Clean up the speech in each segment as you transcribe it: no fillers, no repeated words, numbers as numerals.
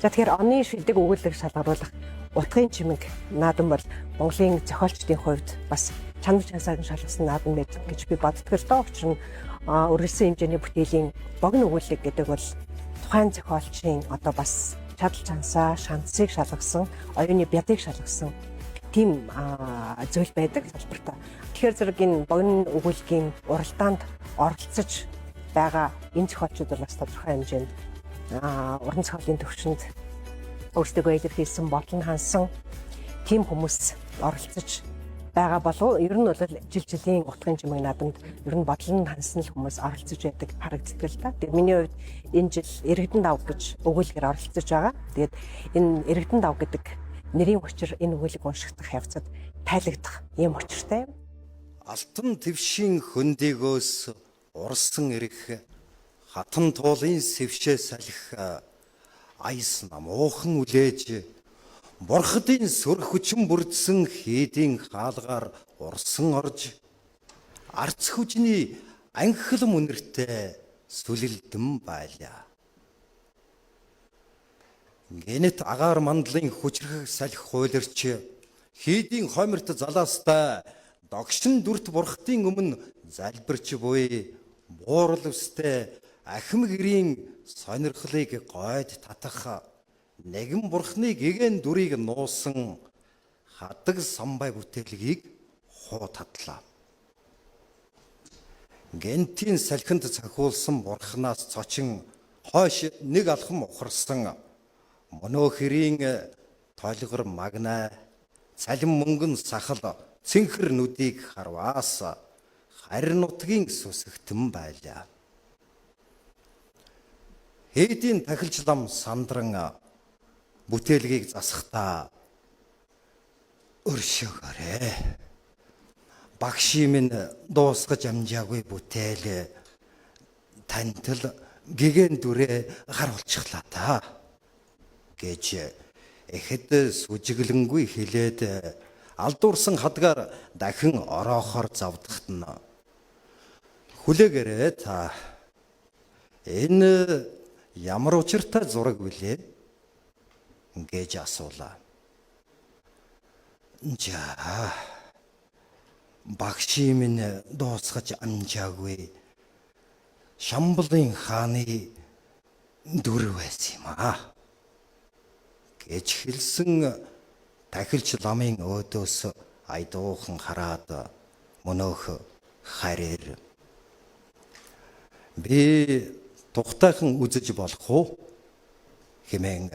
За тэгэхээр оны шилдэг өгүүлбэрийг шалгаруулах утгын чимэг наадам бол Монголын зохиолчдын хувьд бас чанар чансаар шалгасан наадам гэж би боддог л доо. Учир нь үргэлжлсэн хэмжээний бүтээлийн богино өгүүлэг гэдэг бол тухайн зохиолчийн одоо бас чадал чансаа, шансыг шалгасан, оюуны бядыг шалгасан тийм зүйл байдаг салбартаа. Тэгэхээр зэрэг энэ богино өгүүлгийн уралдаанд оролцож байгаа энэ зохиолчид бол бас тодорхой хэмжээнд уран зохиолын төвшөнд өөрсдөө илэрхийлсэн бодлон хансан тийм хүмүүс оролцож байгаа болов ер нь бол жилийн утгын чимэг наадамд ер нь бодлон хансан л хүмүүс оролцож байдаг харагддаг л та. Тэгээд миний хувьд энэ жил Иргэдэн давг гэж өгүүлгээр оролцож байгаа. Тэгээд энэ Иргэдэн давг гэдэг нэрийн учир энэ өгүүлэг уншигдах явцад тайлагдах юм учиртай юм. Алтан твшийн хөндөгөөс урсан ирэх хатан туулын сэвшээ салхи айс намуухан үлээж бурхадын сүр хүчин бүрдсэн хийдийн хаалгаар урсан орж арц хүчний анхлам үнэртэй сүлэлдэн байлаа. Гэнэт агаар мандлын хүчрэх салхи хуйлэрч хийдийн хомерт залаастай догшин дүрт бурхтын өмнө залбирч буй буурал өстэй ахим гэрийн сонирхлыг гойд татах нэгэн бурхныг эген дүрийг нуусан хадаг самбай бүтээлгийг хуу татлаа. Гентийн салхинд цохиулсан бурхнаас цочин хойш нэг алхам ухарсан мөнөө хэрийн толгор магнаа цалин мөнгөн сахал цэнхэр нүдийг харваас харин нутгийн сүсгтэн байлаа. Хийдийн тахилч лам сандран бүтээлгийг засахдаа өршөөгөөрэй. Багшийн минь дуусгаж амжаагүй бүтээл тантал гэгэн дүрээ харуулчихлаа та гэж эхэд сүжиглэнгүй хэлээд алдуурсан хадгаар дахин ороохоор завдахт нь хүлээгээрээ та энэ ямар учиртай зураг вүлээ гэж асуулаа. За багшийн минь дуусгаж амжаагүй Шамбалын хааны дүр байсан юм аа гэж хэлсэн тахилч ламын өөдөөс айдуухан хараад мөнөөх харээр би тухтайхан үзэж болох уу хэмээн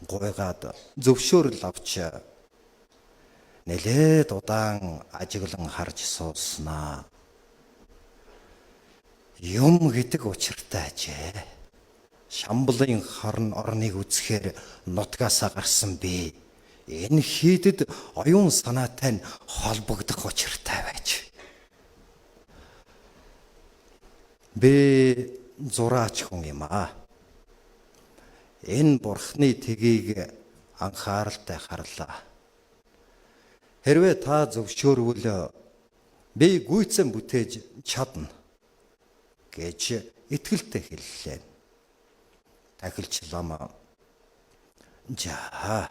гуйгаад зөвшөөрөл авч нэлээд удаан ажиглан харж сууснаа. Юм гэдэг учиртай ажээ. Шамбалын хорн орныг үзэхээр нутгаасаа гарсан би энэ хийдэд оюун санаатай нь холбогдох учиртай байж. Би зураач хүн юм аа. Энэ бурхны тгийг анхааралтай харлаа. Хэрвээ та зөвшөөрвөл би гүйцэн бүтээж чадна гэж итгэлтэй хэллээ. Тахилч лам за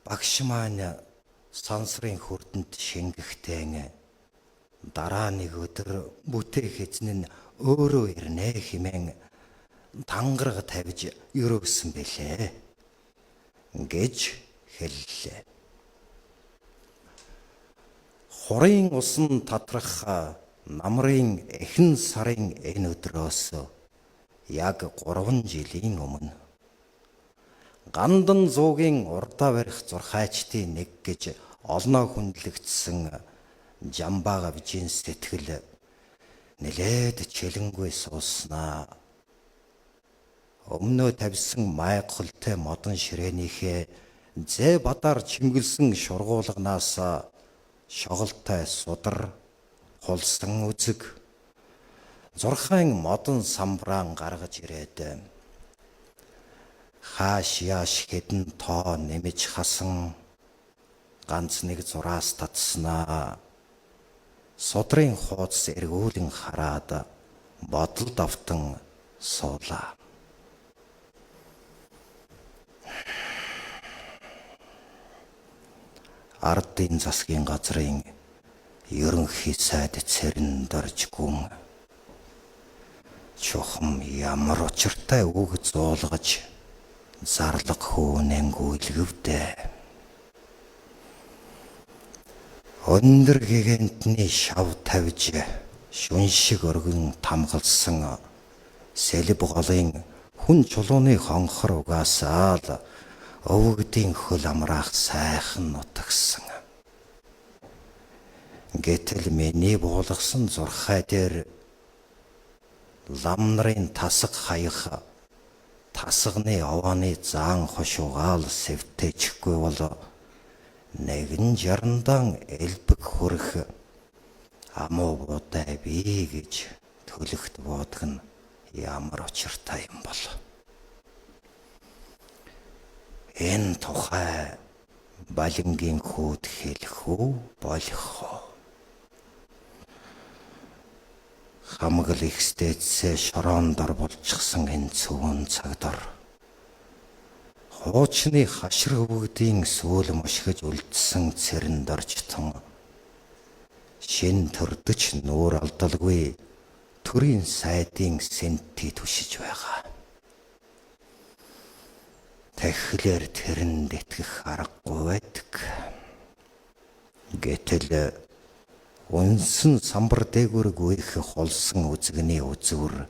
багш маань сансрын хүрдэнд шингэхтэй дараа нэг өдөр бүтээх эзэн нь өөрөө ирнэ хэмээн тангараг тавьж өрөөсөн бэлээ гэж хэллээ. Хорын усан татрах намрын эхэн сарын энэ өдрөөс яг 3 жилийн өмнө гандан зуугийн урдаа барих зурхайчдын нэг гэж олноо хүндлэгдсэн жамбаага вижийн сэтгэл нэлээд чэлэнгүй сууснаа. Өмнөө тавьсан майхолтой модон ширээнийхээ зэ бадаар чимгэлсэн шургуулганаас шоголтой судар хулсан үзэг зурхайн модон самбраан гаргаж ирээд хааш яаш хэдэн тоо нэмж хасан ганц нэг зураас татснаа. Судрын хуудас эргүүлэн хараад бодолд автан суулаа. ардын засгийн газрын ерөнхий сайд цэрэн дорж гүн чухам ямар учиртай үг зуулгаж зарлаг хөөнэн гүйлгэвдэ. Өндөр гигантны шав тавьж шүншиг өргөн тамгалсан сэлб голын хүн чулууны хонхор угаасаал өвгдийн хөл амраах сайхан нутагсан. Гэтэл миний буулгасан зурхай дээр лам нарын тасаг хаях тасганы овооны заан хошуугаал сэвтэжгүй бол нэгэн жарандан элбэг хүрэх амуу буудай бий гэж төлөхт буудаг нь ямар учиртай юм бол. Энэ тухай Балингийн хүүд хэлэх үү болох уу? Хамгал их стэйцээ шороон дор болчихсон энэ цөөн цагдор хуучны хашир өвгдийн сүүл мушгиж үлдсэн цэрэн доржтон шин төрдөж нүүр алдалгүй төрийн сайдын сэнти түшиж байгаа. Тэхлэр тэрэнд итгэх аргагүй байдаг. Гэтэл үнсэн самбар дээгүрг үех холсон үзэгний үзүүр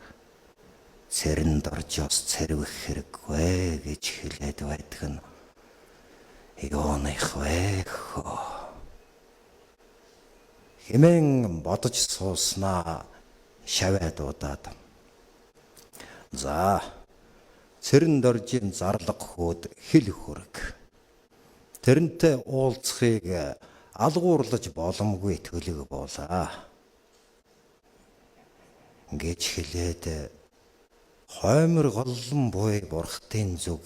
цэрэн доржоос цэрвэх хэрэггүй гэж хэлээд байдаг нь юуных вэ хөө хэмээн бодож сууснаа шаваа дуудаад. За цэрэн доржийн зарлаг хүүд хэл хүрэг. Тэрнтэй уулзахыг алгуурлаж боломгүй төлөг буулаа гэж хэлээд хоймор голлон буй бурхтын зүг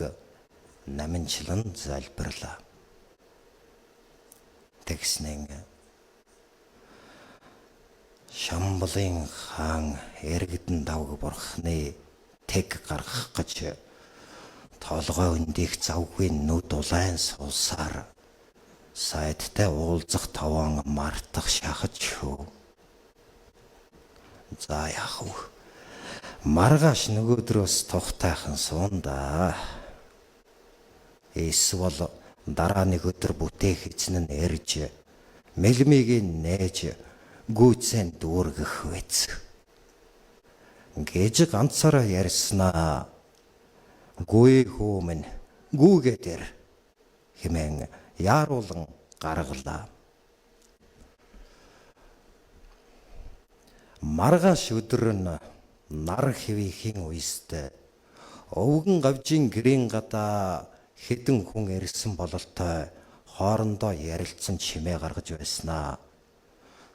намынчлан залбирлаа. Тэгснэн Шамбалын хаан эргэдэн давг бурхны тэг гаргах гэж толгой өндих завгүй нүд улайн суусаар сайдтай уулзах таван мартах шахаж шүү. За яах вэ? Маргааш нөгөөдрөөс тухтайхан суунда. Эсвэл дараа нэг өдөр бүтээх эзэн нь эрж мэлмиг нээж гүйцэн дүүргэх вэц. Гэж ганцаараа ярьснаа. Гүй хүмэн гүүгээ дээр хэмээн яаруулан гаргалаа. Маргааш өдөр нь нар хэвийн үест өвгөн гавжийн гэрийн гадаа хэдэн хүн ирсэн бололтой хоорондоо ярилцсан чимээ гаргаж байснаа.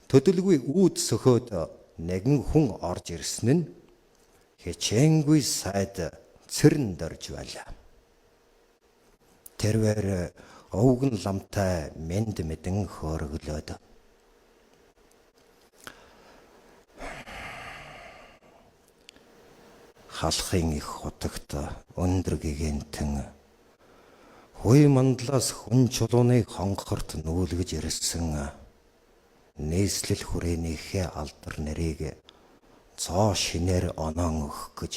Төдөлгүй үүд сөхөөд нэгэн хүн орж ирсэн нь хичээнгүй сайд цэрэн дорж байлаа. Тэрвэр өвгөн ламтай мэнд мэдэн хөөрөглөөд. Халахын их хотогт өндөр гигантэн хүй мандлаас хүн чулууны хонхорт нүүлгэж ирсэн нийслэл хүрээнийхээ алдар нарыг цоо шинээр оноон өгөх гэж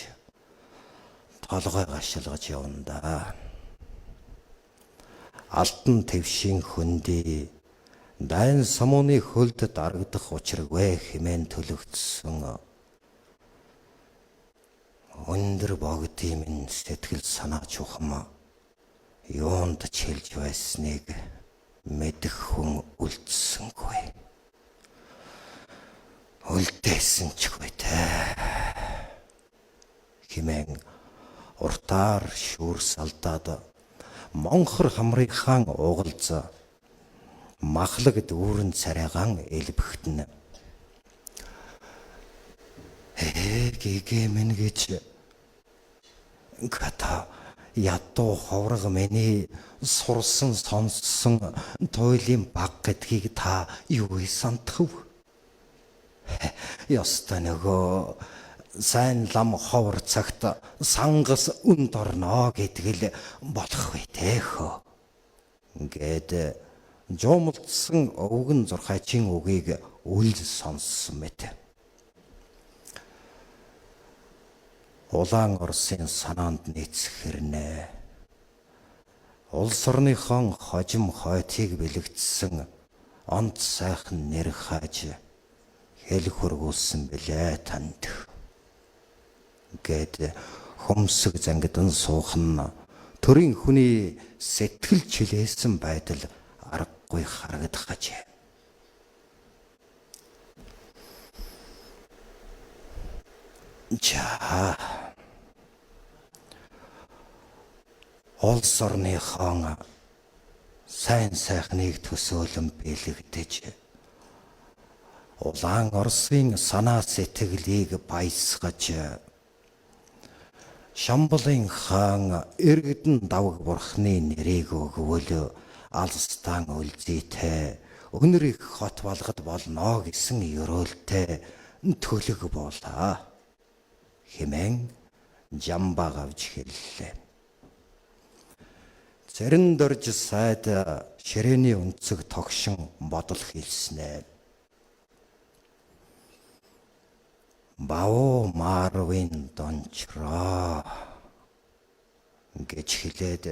толгой гашилгаж явна. Алтан твшийн хөндөй дайн самууны хөлд дарагдах учиргүй хэмээн төлөгдсөн өндөр богдын минь сэтгэл санаа чухам юунд ч хэлж байсныг мэдэх хүн үлдсэнгүй. Үлдээсэн ч үгүй хэмээн уртаар шүүр салдаад монхор хамрынхаан угалз махлаг дүүрэн царайгаан элбэхтэн гэгэмэн гэж гата ядуу ховрог миний сурсан сонссон туйлын баг гэдгийг та юу сандах вэ? Ёстой нөгөө сайн лам ховор цагт сангас үнд орно гэдгэл болох вэ тэхөө. Гэд жуумалдсан өвгөн зурхайчийн үгийг үл сонссон мэт. Улаан Оросын санаанд нийцэх хэрнээ. Улс орныхон хожим хойтыг бэлэгдсэн онц сайхан нэр хааж хэл хургуулсан билээ танд. Гэт хөмсөг зангидан суухан төрийн хүний сэтгэл чилээсэн байдал аргагүй харагдах ажээ. За улс орныхон сайн сайхныг төсөөлөн бэлэгдэж улаан Оросын санаа сэтгэлийг баясгаж Шамбалын хаан иргэдэн давг бурхны нэрийг өгвөл алстан үлзийтэй өнөр их хот болгод болно гэсэн ёроолтой төлөг болаа хэмээн Жамбаг авч хэллээ. Зарин дорж сайд ширээний өнцөг тогшин бодол хэлснэ. Бао Марвин дончроо гэж хэлээд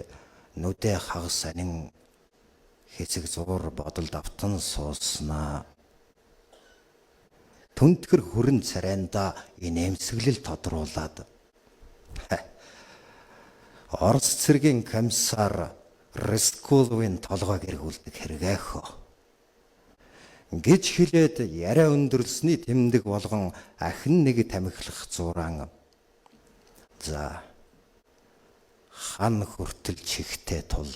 нүдэ хагас анин хэсэг зур бодолд автан сууснаа. Түнтгэр хүрэн царайнда инээмсэглэл тодруулаад Орос цэргийн комиссар Рыскуловын толгойг эргүүлдэг хэрэгээх гэж хэлээд яриа өндөрлсөний тэмдэг болгон ахин нэг тамхилах зураан. За хан хүртэл чихтэй тул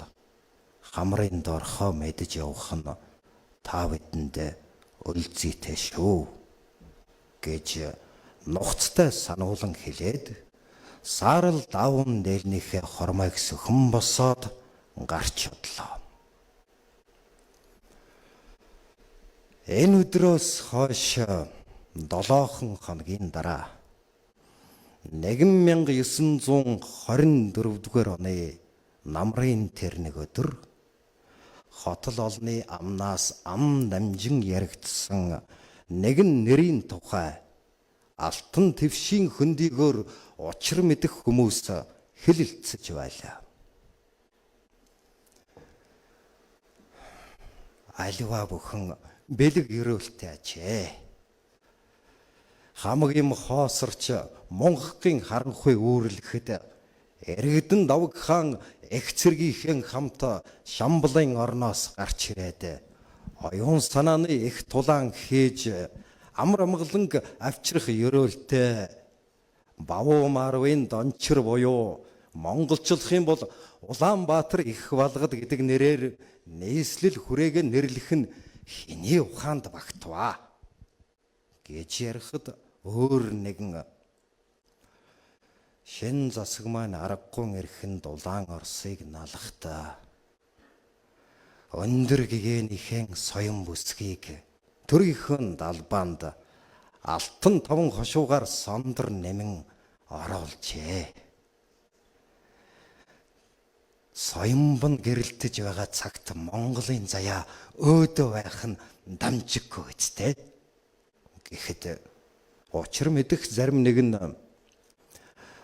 хамрын дорхоо мэдж явах нь та бидэнд үлзийтэй шүү гэж нухацтай сануулan хэлээд саарал даван дээлнийхээ хормойг сөхөн босоод гарч одлоо. Энэ өдрөөс хойш 7 хоногийн дараа 1924 оны намрын тэр нэг өдөр хотол олны амнаас ам дамжин яригдсан нэгэн нэрийн тухай алтан твшийн хөндийгөөр учир мэдэх хүмүүс хэлэлцэж байлаа. Аливаа бүхэн бэлэг өрөөлтэй ажээ. Хамаг юм хоосорч Монголын харанхуй үүрлэхэд иргэдэн давг хаан их цэргийнхэн хамт Шамбалын орноос гарч ирээд оюун санааны их тулаан хийж амар амгаланг авчрах ёроолтой Бао Марвин дончир буюу монголчлох юм бол Улаанбаатар их балгад гэдэг нэрээр нийслэл хүрээгээ нэрлэх нь хэний ухаанд багтваа гэж ярихад өөр нэгэн шин засаг маань аргагүй эрхэнд Улаан Оросыг налахтаа өндөр гэгээнийхэн соён бүсгийг төрийнхэн далбаанд алтан таван хошуугаар сондор нэмэн оруулжээ. Соёмбон гэрэлтэж байгаа цагт Монголын заяа өөдөө байх нь дамжиггүй үстэй. Гэхэд учир мэдэх зарим нэг нь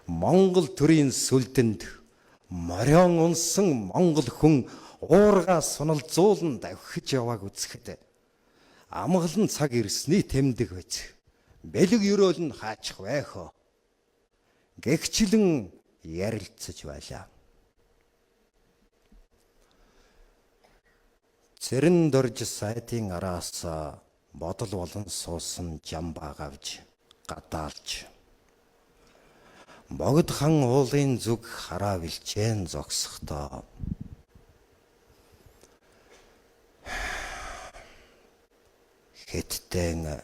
Монгол төрийн сүлдэнд морион унсан монгол хүн уургаа суналзуулан давхиж явааг үзэхэд амгалан цаг ирсний тэмдэг биз. Бэлэг ёроол нь хаачих байх оо. Гэгчлэн ярилцаж байлаа. Цэрэн дорж сайдын араас бодол болон суусан Жамбаг авж гадаалж богд хан уулын зүг хараа бэлчээн зогсохдоо хэттэн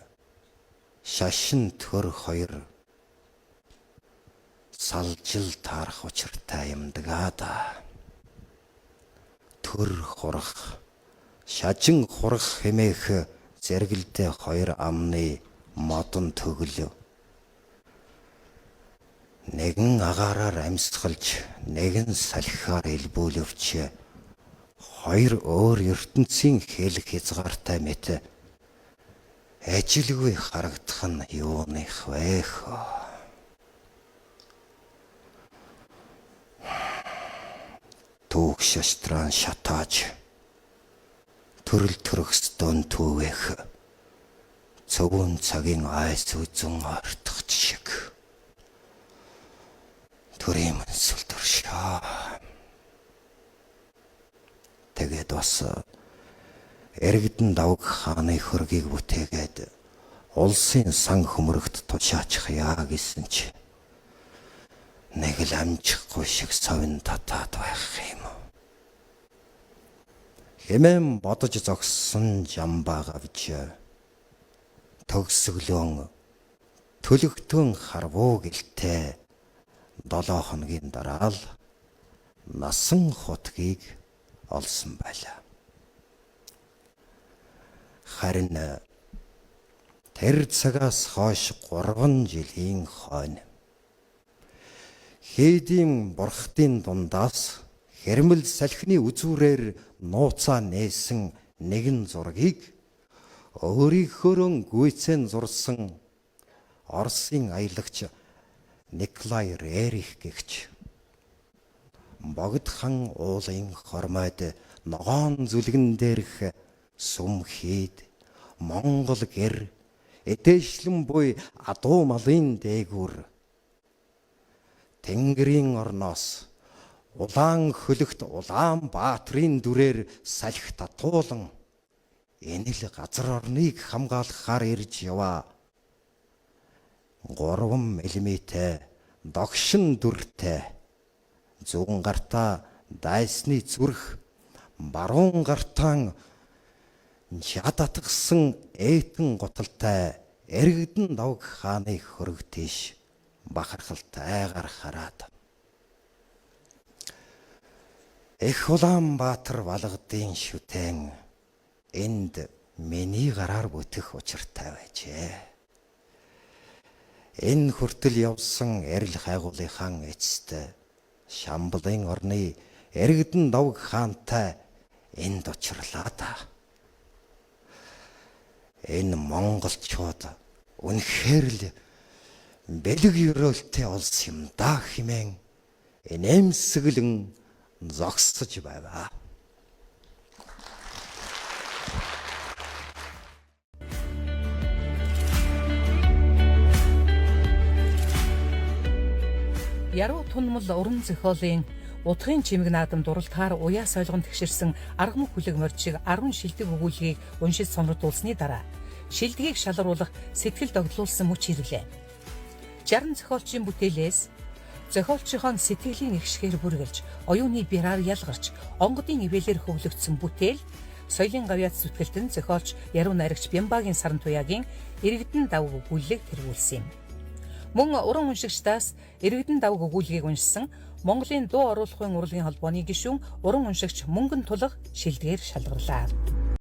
шашин төр хоёр салжил таарах учиртай юмдгаа да. Төр хурах шажин хурах хэмээх зэрэгэлдээ хоёр амны модон төглөв. Нэгэн агаараар амьсгалж, нэгэн салхиар элбүүлвч хоёр өөр ертөнцийн хэлэх хязгаартай мэт ажилгүй харагдах нь юуных вэ хөө? Түүх шаштран шатааж төрөл төрөсдөн түүвэх цөвөн цагийн айс үзэн ортох шиг төрийн сүлдөршөө. Тэгээд бас эргэдэн давг хааны хөргийг бүтээгээд улсын сан хөмрөгт тушаачихъя гэсэн чи нэг л амжихгүй шиг совин татаад байх юм. Хэмээн бодож зогссон жамбаа гавж төгсгөлөн төлөгтөн харвуу гэлтэй 7 хоногийн дараа л насан хотгийг олсон байлаа. Харин тэр цагаас хойш 3 жилийн хойно хийдийн бурхтын дундаас хэрмэл салхины үзүүрээр нууцаа нээсэн нэгэн зургийг өөрийнхөөрөө гүйцэн зурсан Оросын аялагч Николай Рерих гэгч богдхан уулын хормойд ногоон зүлгэн дээрх сүм хийд Монгол гэр эдээшлэн буй адуу малын дээгүүр Тэнгэрийн орноос улаан хөлөгт Улаан Баатрын дүрээр салхи татуулан энэ л газар орныг хамгаалахаар ирж яваа 3 мм догшин дүртэй зүүн гартаа дайсны зүрх баруун гартаа чадатгсан ээтэн готалтай эргэдэн давг хааны хөрөг тийш бахархалтайгаар хараад Эх Улаанбаатар балгадын шүтэн энд миний гараар бүтэх учиртай байжээ. Энэ хүртэл явсан эрэл хайгуулынхаа эцэст Шамблын орны эргэдэн давг хаантай энд очирлаа да. Энэ монголчууд үнэхээр л бэлэг өрөөлтэй улс юм да хэмээн инээмсэглэн зогсож байваа. Яруу тунмал уран зохиолын Утгын чимэг наадам дуралтаар уяас ойлгон тэгшэрсэн аргамаг хүлэг моржиг 10 шилдэг өгүүлгийг уншиж сонирдуулсны дараа шилдгийг шалгаруулах сэтгэл догдлуулсан мөч ирлээ. 60 зохиолчийн бүтээлээс зохиолчийн сэтгэлийн ихшгээр бүргэлж, оюуны бираар ялгарч, онгодын ивэлээр хөвлөгдсөн бүтээл соёлын гавьяц зүтгэлтэн зохиолч Яруу найрагч Бямбагийн Саран туяагийн иргэдэн давг өгүүллийг тэргүүлсэн юм. Мөн уран уншигчдаас иргэдэн давг өгүүлгийг уншсан Монголын дуу оруулахын урлагийн холбооны гишүүн уран уншигч Мөнгөн Тулга шилдгээр шалгарлаа.